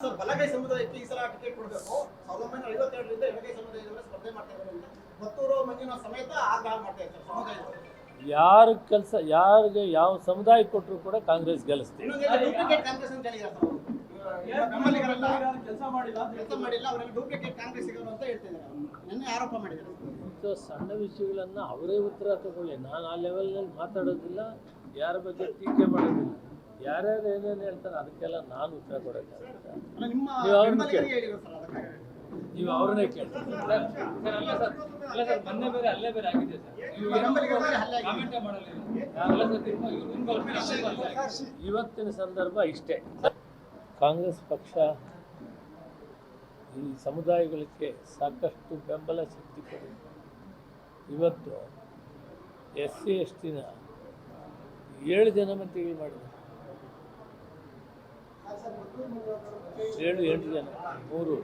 Sir ಬಲಗೈ ಸಮುದಾಯಕ್ಕೆ ಈ ಸಲ ಟಿಕೆಟ್ ಕೊಡಬೇಕು. 1952ರಿಂದ ಎಡಗೈ ಸಮುದಾಯದವರು ಸ್ಪರ್ಧೆ ಮಾಡ್ತಾ ಇದ್ದಾರೆ. ಮತ್ತೂರು ಮಂಜುನಾಥ್ ಸಮೇತ ಆಗ್ರಹ ಮಾಡ್ತಾ ಇದ್ದಾರೆ ಸಮುದಾಯದವರು. ಯಾರು ಕೆಲಸ ಯಾರಿಗೆ ಯಾವ ಸಮುದಾಯ ಕೊಟ್ಟರು ಕೂಡ ಕಾಂಗ್ರೆಸ್ ಗೆಲ್ಲಿಸ್ತೀವಿ. ಡೂಪ್ಲಿಕೇಟ್ ಕಾಂಗ್ರೆಸ್ ಅಂತ ಹೇಳಿದ್ದಾರೆ ಸರ್ ಅವರು. ಬೆಂಬಲಿಗರೆಲ್ಲ ಕೆಲಸ ಮಾಡಿಲ್ಲ ಅವರೆಲ್ಲ ಡೂಪ್ಲಿಕೇಟ್ ಕಾಂಗ್ರೆಸ್ಸಿಗರು ಅಂತ ಹೇಳ್ತಿದ್ದಾರೆ. ನಿನ್ನೆ ಆರೋಪ ಮಾಡಿದ್ದಾರೆ. ಸೊ ಸಣ್ಣ ವಿಷಯಗಳನ್ನು ಅವರೇ ಉತ್ತರ ತಗೊಳ್ಳಿ. ನಾನು ಆ ಲೆವೆಲ್ನಲ್ಲಿ ಮಾತಾಡೋದಿಲ್ಲ, ಯಾರ ಬಗ್ಗೆ ಟೀಕೆ ಮಾಡೋದಿಲ್ಲ. ಯಾರ್ಯಾರು ಏನೇನು ಹೇಳ್ತಾರೆ ಅದಕ್ಕೆಲ್ಲ ನಾನು ಉತ್ತರ ಕೊಡೋಕ್ಕಾಗುತ್ತೆ. ನೀವು ಅವ್ರನ್ನೇ ಕೇಳಿ. ಇವತ್ತಿನ ಸಂದರ್ಭ ಇಷ್ಟೇ. ಕಾಂಗ್ರೆಸ್ ಪಕ್ಷ ಈ ಸಮುದಾಯಗಳಿಗೆ ಸಾಕಷ್ಟು ಬೆಂಬಲ ಶಕ್ತಿ ಕೊಡಿ. ಇವತ್ತು SC STನ 7 ಜನ ಮಂತ್ರಿಗಳು ಮಾಡಿದ್ದಾರೆ. 7 8 ಜನ 3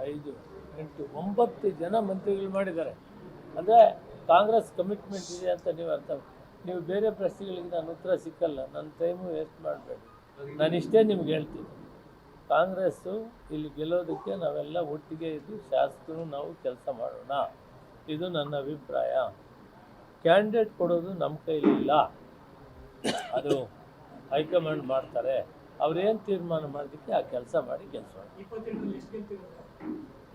5 8 9 ಜನ ಮಂತ್ರಿಗಳು ಮಾಡಿದ್ದಾರೆ. ಅಂದರೆ ಕಾಂಗ್ರೆಸ್ ಕಮಿಟ್ಮೆಂಟ್ ಇದೆ ಅಂತ ನೀವು ಅರ್ಥ. ನೀವು ಬೇರೆ ಪ್ರಶ್ನೆಗಳಿಗೆ ನಾನು ಉತ್ತರ ಸಿಕ್ಕಲ್ಲ, ನನ್ನ ಟೈಮು ವೇಸ್ಟ್ ಮಾಡಬೇಡಿ. ನಾನು ಇಷ್ಟೇ ನಿಮ್ಗೆ ಹೇಳ್ತೀನಿ, ಕಾಂಗ್ರೆಸ್ಸು ಇಲ್ಲಿ ಗೆಲ್ಲೋದಕ್ಕೆ ನಾವೆಲ್ಲ ಒಟ್ಟಿಗೆ ಇದ್ದು ಶಾಸಕರು ನಾವು ಕೆಲಸ ಮಾಡೋಣ. ಇದು ನನ್ನ ಅಭಿಪ್ರಾಯ. ಕ್ಯಾಂಡಿಡೇಟ್ ಕೊಡೋದು ನಮ್ಮ ಕೈಲಿಲ್ಲ, ಅದು ಹೈಕಮಾಂಡ್ ಮಾಡ್ತಾರೆ. ಅವ್ರೇನು ತೀರ್ಮಾನ ಮಾಡೋದಕ್ಕೆ ಆ ಕೆಲಸ ಮಾಡಿ ಗೆಲ್ಸೋಣ.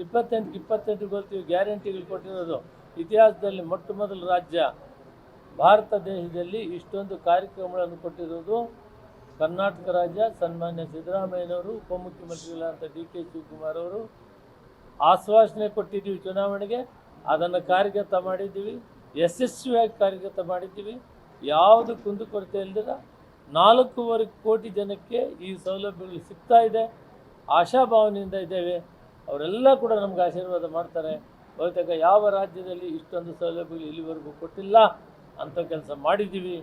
28 ಗೊತ್ತೀವಿ. ಗ್ಯಾರಂಟಿಗಳು ಕೊಟ್ಟಿರೋದು ಇತಿಹಾಸದಲ್ಲಿ ಮೊಟ್ಟ ಮೊದಲ ರಾಜ್ಯ. ಭಾರತ ದೇಶದಲ್ಲಿ ಇಷ್ಟೊಂದು ಕಾರ್ಯಕ್ರಮಗಳನ್ನು ಕೊಟ್ಟಿರೋದು ಕರ್ನಾಟಕ ರಾಜ್ಯ. ಸನ್ಮಾನ್ಯ ಸಿದ್ದರಾಮಯ್ಯನವರು, ಉಪಮುಖ್ಯಮಂತ್ರಿಗಳಾದಂಥ DK ಶಿವಕುಮಾರ್ ಅವರು ಆಶ್ವಾಸನೆ ಕೊಟ್ಟಿದ್ದೀವಿ ಚುನಾವಣೆಗೆ, ಅದನ್ನು ಕಾರ್ಯಗತ ಮಾಡಿದ್ದೀವಿ, ಯಶಸ್ವಿಯಾಗಿ ಕಾರ್ಯಗತ ಮಾಡಿದ್ದೀವಿ. ಯಾವುದು ಕುಂದುಕೊರತೆ ಇಲ್ಲದಿರ 4.25 ಕೋಟಿ ಜನಕ್ಕೆ ಈ ಸೌಲಭ್ಯಗಳು ಸಿಗ್ತಾ ಇದೆ. ಆಶಾಭಾವನೆಯಿಂದ ಇದ್ದೇವೆ. ಅವರೆಲ್ಲ ಕೂಡ ನಮ್ಗೆ ಆಶೀರ್ವಾದ ಮಾಡ್ತಾರೆ. ಬಹುತೇಕ ಯಾವ ರಾಜ್ಯದಲ್ಲಿ ಇಷ್ಟೊಂದು ಸೌಲಭ್ಯಗಳು ಇಲ್ಲಿವರೆಗೂ ಕೊಟ್ಟಿಲ್ಲ ಅಂತ ಕೆಲಸ ಮಾಡಿದ್ದೀವಿ.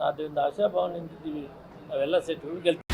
ಆದ್ದರಿಂದ ಆಶಾಭಾವನೆಯಿಂದ ಇದ್ದೀವಿ. ನಾವೆಲ್ಲ ಸೆಟ್ಗಳು ಗೆಲ್ತೀವಿ.